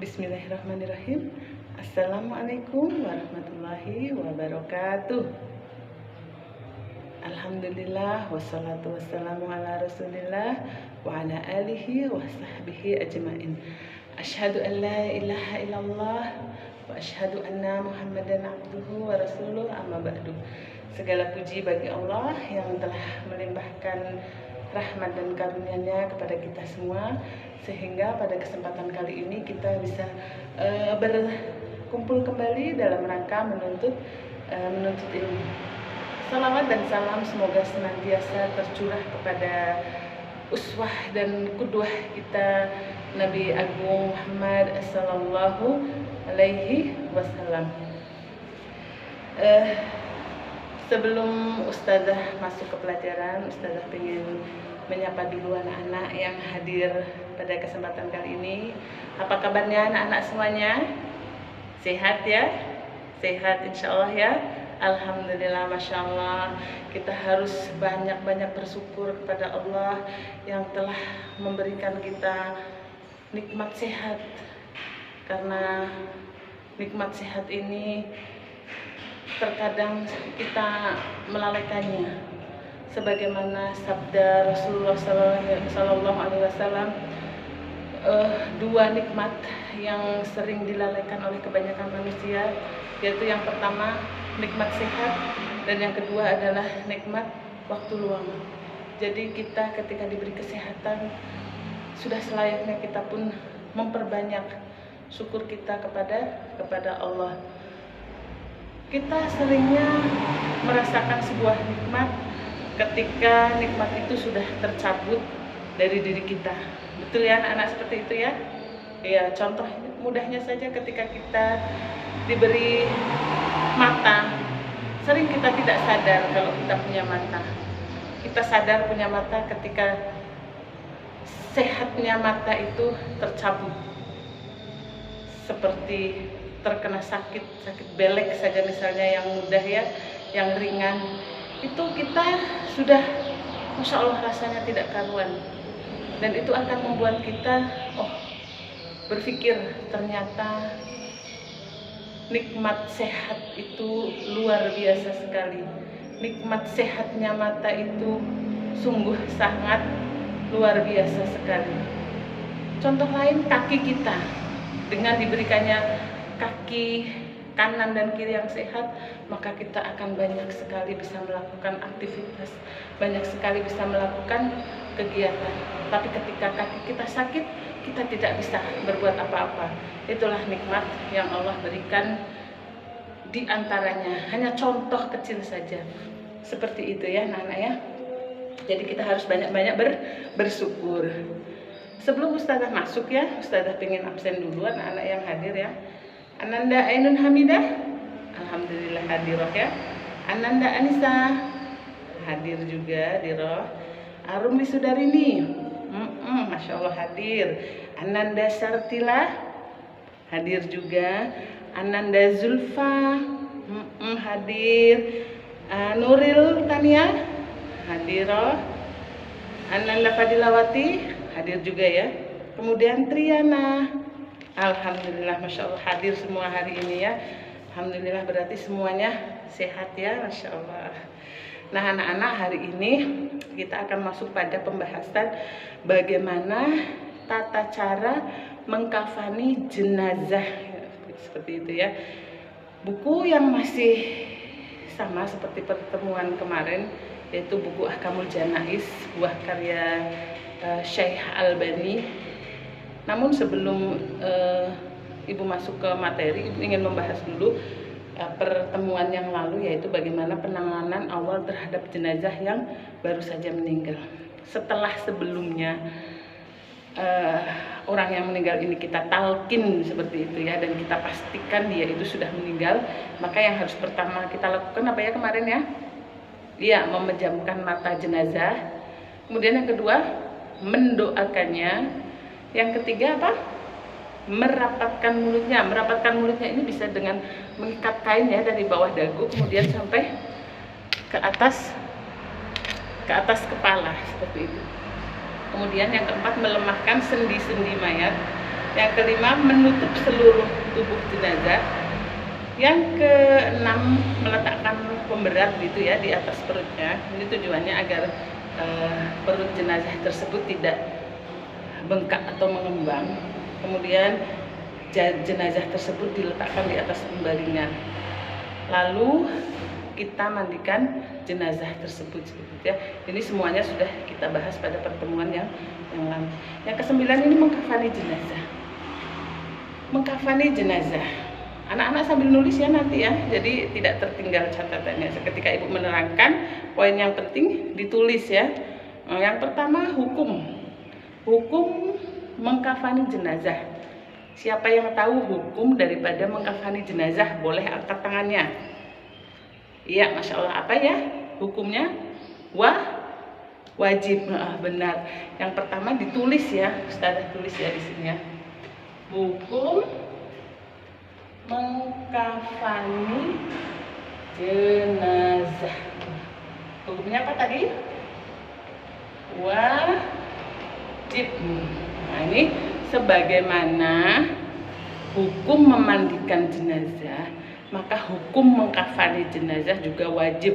Bismillahirrahmanirrahim. Assalamualaikum warahmatullahi wabarakatuh. Alhamdulillah wassalatu wassalamu ala rasulillah wa ala alihi wa sahbihi ajmain. Asyhadu an la ilaha illallah wa asyhadu anna muhammadan abduhu wa rasuluh, amma ba'du. Segala puji bagi Allah yang telah melimpahkan rahmat dan karunia-Nya kepada kita semua, sehingga pada kesempatan kali ini kita bisa berkumpul kembali dalam rangka menuntut ilmu. Salawat dan salam semoga senantiasa tercurah kepada uswah dan qudwah kita, Nabi Agung Muhammad sallallahu alaihi wasallam. Sebelum Ustazah masuk ke pelajaran, Ustazah ingin menyapa dulu anak-anak yang hadir pada kesempatan kali ini. Apa kabarnya anak-anak semuanya? Sehat ya? Sehat insya Allah ya? Alhamdulillah, Masya Allah. Kita harus banyak-banyak bersyukur kepada Allah yang telah memberikan kita nikmat sehat. Karena nikmat sehat ini terkadang kita melalaikannya, sebagaimana sabda Rasulullah Sallallahu Alaihi Wasallam, dua nikmat yang sering dilalaikan oleh kebanyakan manusia, yaitu yang pertama nikmat sehat, dan yang kedua adalah nikmat waktu luang. Jadi kita ketika diberi kesehatan, sudah selayaknya kita pun memperbanyak syukur kita kepada Allah. Kita seringnya merasakan sebuah nikmat ketika nikmat itu sudah tercabut dari diri kita. Betul ya anak-anak, seperti itu ya? Ya, contoh mudahnya saja ketika kita diberi mata, sering kita tidak sadar kalau kita punya mata. Kita sadar punya mata ketika sehatnya mata itu tercabut. Seperti terkena sakit belek saja misalnya, yang mudah ya, yang ringan, itu kita sudah Masya Allah rasanya tidak karuan, dan itu akan membuat kita berpikir ternyata nikmat sehat itu luar biasa sekali. Nikmat sehatnya mata itu sungguh sangat luar biasa sekali. Contoh lain, kaki kita, dengan diberikannya kaki kanan dan kiri yang sehat, maka kita akan banyak sekali bisa melakukan aktivitas, banyak sekali bisa melakukan kegiatan. Tapi ketika kaki kita sakit, kita tidak bisa berbuat apa-apa. Itulah nikmat yang Allah berikan, di antaranya hanya contoh kecil saja seperti itu ya anak-anak ya. Jadi kita harus banyak-banyak bersyukur. Sebelum Ustazah masuk ya, Ustazah pengen absen dulu anak-anak yang hadir ya. Ananda Ainun Hamidah, alhamdulillah hadiroh ya. Ananda Anissa hadir juga diroh. Arum Wisudarini, Masya Allah hadir. Ananda Sartila hadir juga. Ananda Zulfa hadir. Nuril Tania hadiroh. Ananda Fadilawati hadir juga ya. Kemudian Triana, alhamdulillah, Masya Allah hadir semua hari ini ya. Alhamdulillah, berarti semuanya sehat ya, Masya Allah. Nah anak-anak, hari ini kita akan masuk pada pembahasan bagaimana tata cara mengkafani jenazah, seperti itu ya. Buku yang masih sama seperti pertemuan kemarin, yaitu buku Ahkamul Janaiz, buah karya Syekh Albani. Namun sebelum Ibu masuk ke materi, Ibu ingin membahas dulu pertemuan yang lalu, yaitu bagaimana penanganan awal terhadap jenazah yang baru saja meninggal. Setelah sebelumnya orang yang meninggal ini kita talkin seperti itu ya, dan kita pastikan dia itu sudah meninggal, maka yang harus pertama kita lakukan apa ya kemarin ya? Iya, memejamkan mata jenazah. Kemudian yang kedua, mendoakannya. Yang ketiga apa? Merapatkan mulutnya. Merapatkan mulutnya ini bisa dengan mengikat kain ya, dari bawah dagu kemudian sampai ke atas kepala seperti itu. Kemudian yang keempat, melemahkan sendi-sendi mayat. Yang kelima, menutup seluruh tubuh jenazah. Yang keenam, meletakkan pemberat gitu ya di atas perutnya. Ini tujuannya agar perut jenazah tersebut tidak bengkak atau mengembang. Kemudian jenazah tersebut diletakkan di atas pembaringan. Lalu kita mandikan jenazah tersebut ya. Ini semuanya sudah kita bahas pada pertemuan yang lalu. Yang kesembilan ini mengkafani jenazah. Mengkafani jenazah. Anak-anak sambil nulis ya nanti ya. Jadi tidak tertinggal catatannya. Ketika ibu menerangkan poin yang penting ditulis ya. Yang pertama, hukum mengkafani jenazah. Siapa yang tahu hukum daripada mengkafani jenazah boleh angkat tangannya. Iya, masya Allah. Apa ya hukumnya? Wajib. Benar. Yang pertama ditulis ya, Ustazah tulis ya di sini ya. Hukum mengkafani jenazah. Hukumnya apa tadi? Wajib. Nah, ini sebagaimana hukum memandikan jenazah, maka hukum mengkafani jenazah juga wajib.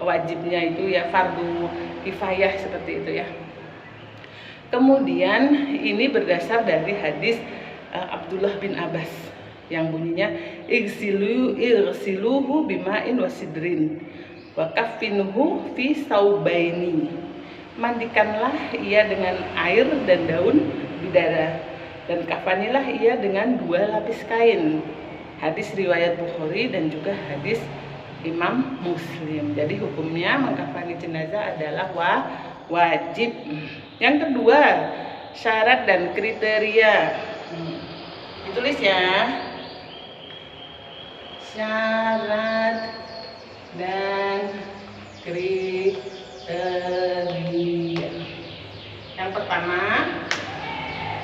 Wajibnya itu ya fardu kifayah seperti itu ya. Kemudian ini berdasar dari hadis Abdullah bin Abbas yang bunyinya igsiluhu bima'in wasidrin wa kaffinuhu fi saubaini. Mandikanlah ia dengan air dan daun bidara dan kafanilah ia dengan 2 lapis kain. Hadis riwayat Bukhari dan juga hadis Imam Muslim. Jadi hukumnya mengkafani jenazah adalah wajib. Yang kedua, syarat dan kriteria. Ditulis ya. Syarat dan kriteria. Yang pertama,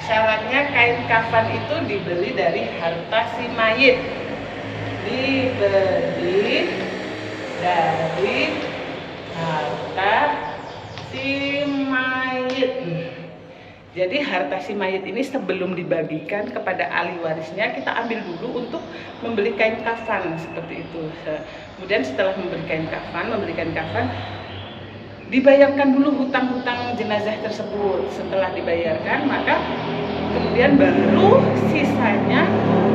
syaratnya kain kafan itu dibeli dari harta si mayit. Dibeli dari harta si mayit. Jadi harta si mayit ini sebelum dibagikan kepada ahli warisnya, kita ambil dulu untuk membeli kain kafan seperti itu. Kemudian setelah memberikan kafan, dibayarkan dulu hutang-hutang jenazah tersebut. Setelah dibayarkan, maka kemudian baru sisanya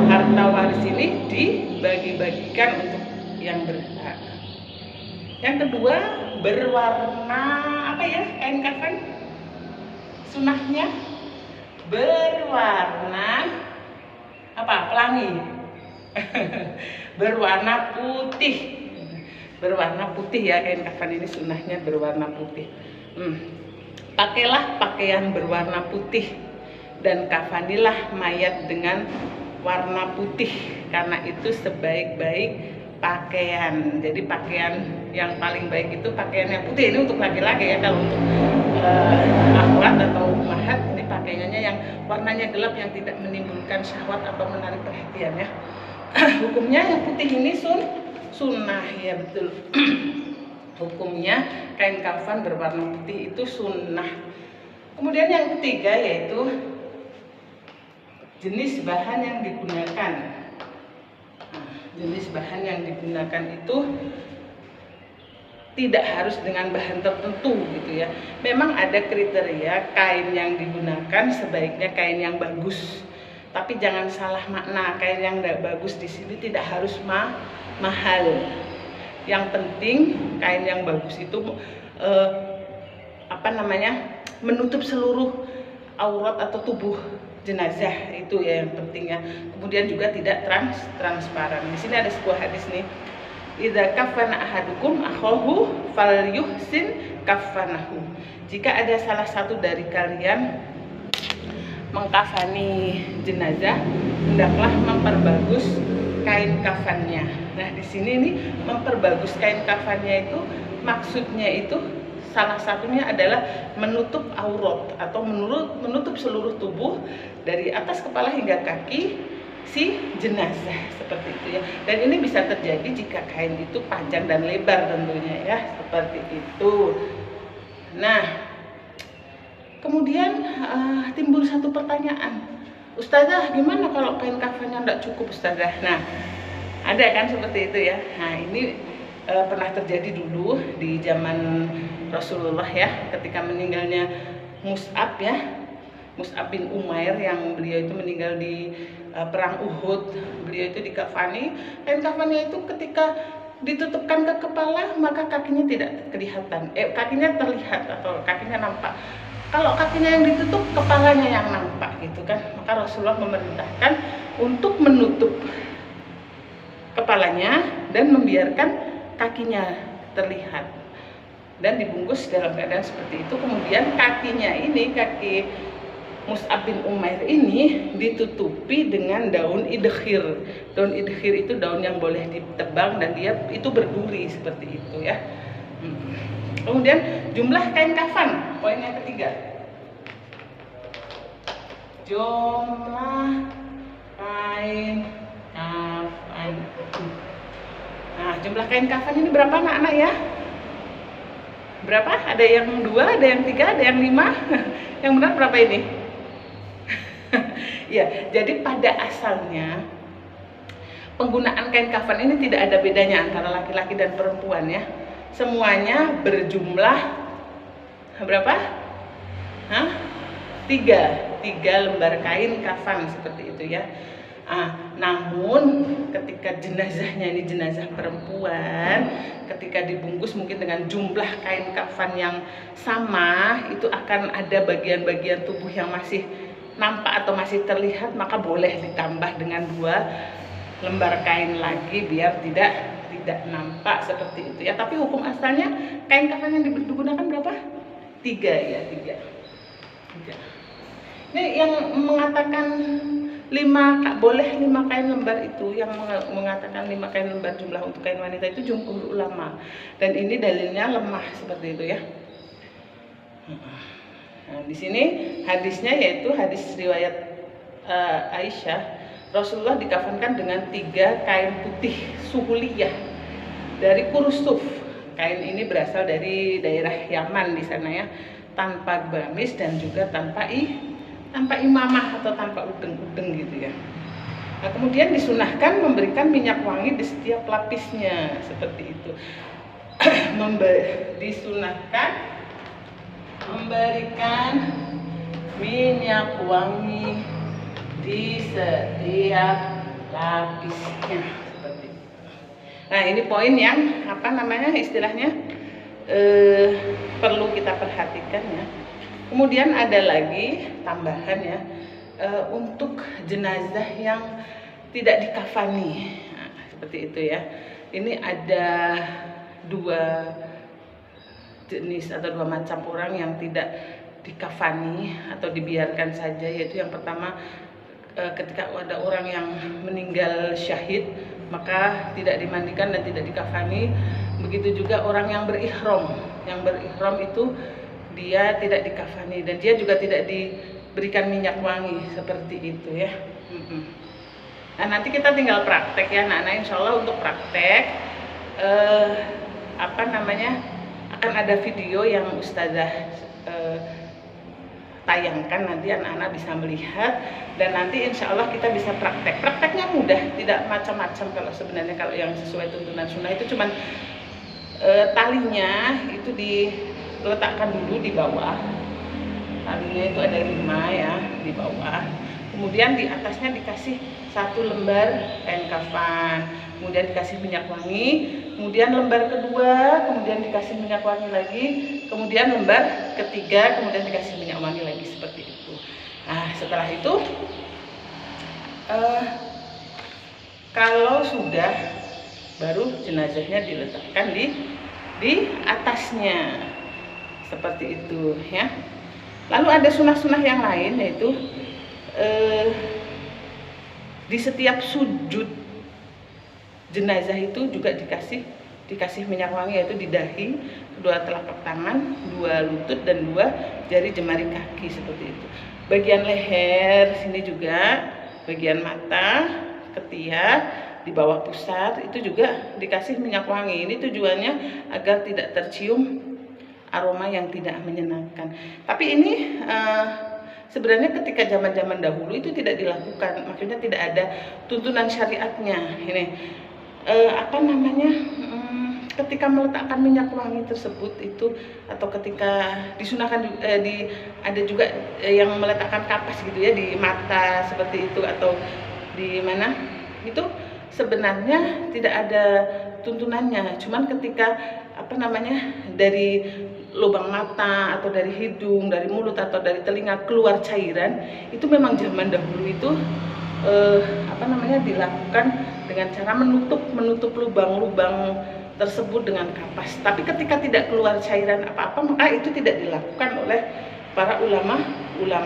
harta waris ini dibagi-bagikan untuk yang berhak. Yang kedua, berwarna apa ya kain kafan? Sunahnya berwarna apa? Pelangi. Berwarna putih. Berwarna putih ya, kain kafan ini sunahnya berwarna putih. Pakailah pakaian berwarna putih dan kafanilah mayat dengan warna putih, karena itu sebaik-baik pakaian. Jadi pakaian yang paling baik itu pakaian yang putih. Ini untuk laki-laki ya. Kalau untuk akhwat atau ummahat, ini pakaiannya yang warnanya gelap yang tidak menimbulkan syahwat atau menarik perhatian ya. Hukumnya yang putih ini sunnah ya, betul. Hukumnya kain kafan berwarna putih itu sunnah. Kemudian yang ketiga yaitu jenis bahan yang digunakan. Jenis bahan yang digunakan itu tidak harus dengan bahan tertentu gitu ya. Memang ada kriteria kain yang digunakan sebaiknya kain yang bagus. Tapi jangan salah makna, kain yang bagus di sini tidak harus mahal. Yang penting kain yang bagus itu menutup seluruh aurat atau tubuh jenazah, itu ya yang pentingnya. Kemudian juga tidak transparan. Di sini ada sebuah hadis nih. Idza kafana ahadukum akhahu falyuhsin kafanahu. Jika ada salah satu dari kalian mengkafani jenazah, hendaklah memperbagus kain kafannya. Nah, di sini nih memperbagus kain kafannya itu maksudnya itu salah satunya adalah menutup aurat atau menutup seluruh tubuh dari atas kepala hingga kaki si jenazah, seperti itu ya. Dan ini bisa terjadi jika kain itu panjang dan lebar tentunya ya, seperti itu. Nah, kemudian timbul satu pertanyaan, Ustazah gimana kalau kain kafannya enggak cukup Ustazah? Nah, ada kan seperti itu ya. Nah ini pernah terjadi dulu di zaman Rasulullah ya, ketika meninggalnya Mus'ab ya, Mus'ab bin Umair, yang beliau itu meninggal di perang Uhud. Beliau itu dikafani, kain kafannya itu ketika ditutupkan ke kepala maka kakinya tidak kelihatan, kakinya terlihat atau kakinya nampak. Kalau kakinya yang ditutup, kepalanya yang nampak gitu kan. Maka Rasulullah memerintahkan untuk menutup kepalanya dan membiarkan kakinya terlihat dan dibungkus dalam keadaan seperti itu. Kemudian kakinya ini, kaki Mus'ab bin Umair ini ditutupi dengan daun idkhir. Daun idkhir itu daun yang boleh ditebang dan dia itu berduri seperti itu ya. Kemudian jumlah kain kafan, poin yang ketiga. Jumlah kain kafan. Nah, jumlah kain kafan ini berapa anak-anak ya? Berapa? Ada yang 2, ada yang 3, ada yang 5. Yang benar berapa ini? Ya, jadi pada asalnya penggunaan kain kafan ini tidak ada bedanya antara laki-laki dan perempuan ya. Semuanya berjumlah berapa? 3 lembar kain kafan seperti itu ya. Namun ketika jenazahnya ini jenazah perempuan, ketika dibungkus mungkin dengan jumlah kain kafan yang sama, itu akan ada bagian-bagian tubuh yang masih nampak atau masih terlihat, maka boleh ditambah dengan 2 lembar kain lagi biar tidak nampak seperti itu ya. Tapi hukum asalnya kain kafan yang digunakan berapa? 3 ya, 3. Ini yang mengatakan 5 boleh 5 kain lembar itu, yang mengatakan 5 kain lembar jumlah untuk kain wanita itu jumhur ulama, dan ini dalilnya lemah seperti itu ya. Nah, di sini hadisnya yaitu hadis riwayat Aisyah, Rasulullah dikafankan dengan 3 kain putih suhuliyah dari Kursuf. Kain ini berasal dari daerah Yaman di sana ya, tanpa gamis dan juga tanpa imamah atau tanpa udeng-udeng gitu ya. Nah, kemudian disunahkan memberikan minyak wangi di setiap lapisnya seperti itu. Disunahkan memberikan minyak wangi di setiap lapisnya seperti itu. Nah, ini poin yang istilahnya perlu kita perhatikan ya. Kemudian ada lagi tambahan ya, untuk jenazah yang tidak dikafani. Nah, seperti itu ya. Ini ada 2 jenis atau 2 macam orang yang tidak dikafani atau dibiarkan saja, yaitu yang pertama, ketika ada orang yang meninggal syahid maka tidak dimandikan dan tidak dikafani. Begitu juga orang yang berihram. Yang berihram itu dia tidak dikafani dan dia juga tidak diberikan minyak wangi seperti itu ya. Nah, nanti kita tinggal praktek ya anak-anak. Insya Allah untuk praktek akan ada video yang Ustazah tayangkan, nanti anak-anak bisa melihat dan nanti insya Allah kita bisa praktek. Prakteknya mudah, tidak macam-macam. Kalau sebenarnya kalau yang sesuai tuntunan sunnah itu cuman talinya itu diletakkan dulu di bawah. Talinya itu ada 5 ya di bawah. Kemudian di atasnya dikasih 1 lembar kain kafan, kemudian dikasih minyak wangi, kemudian lembar kedua, kemudian dikasih minyak wangi lagi, kemudian lembar ketiga, kemudian dikasih minyak wangi lagi seperti itu. Nah, setelah itu kalau sudah, baru jenazahnya diletakkan di atasnya seperti itu ya. Lalu ada sunah-sunah yang lain, yaitu di setiap sujud jenazah itu juga dikasih minyak wangi, yaitu di dahi, 2 telapak tangan, 2 lutut dan 2 jari jemari kaki seperti itu. Bagian leher sini juga, bagian mata, ketiak, di bawah pusar itu juga dikasih minyak wangi. Ini tujuannya agar tidak tercium aroma yang tidak menyenangkan. Tapi ini sebenarnya ketika zaman-zaman dahulu itu tidak dilakukan, maksudnya tidak ada tuntunan syariatnya. Ini ketika meletakkan minyak wangi tersebut itu, atau ketika disunahkan ada juga yang meletakkan kapas gitu ya di mata seperti itu, atau di mana itu sebenarnya tidak ada tuntunannya. Cuman ketika dari lubang mata atau dari hidung, dari mulut atau dari telinga keluar cairan, itu memang zaman dahulu itu dilakukan dengan cara menutup lubang-lubang tersebut dengan kapas. Tapi ketika tidak keluar cairan apa-apa, maka itu tidak dilakukan oleh para ulama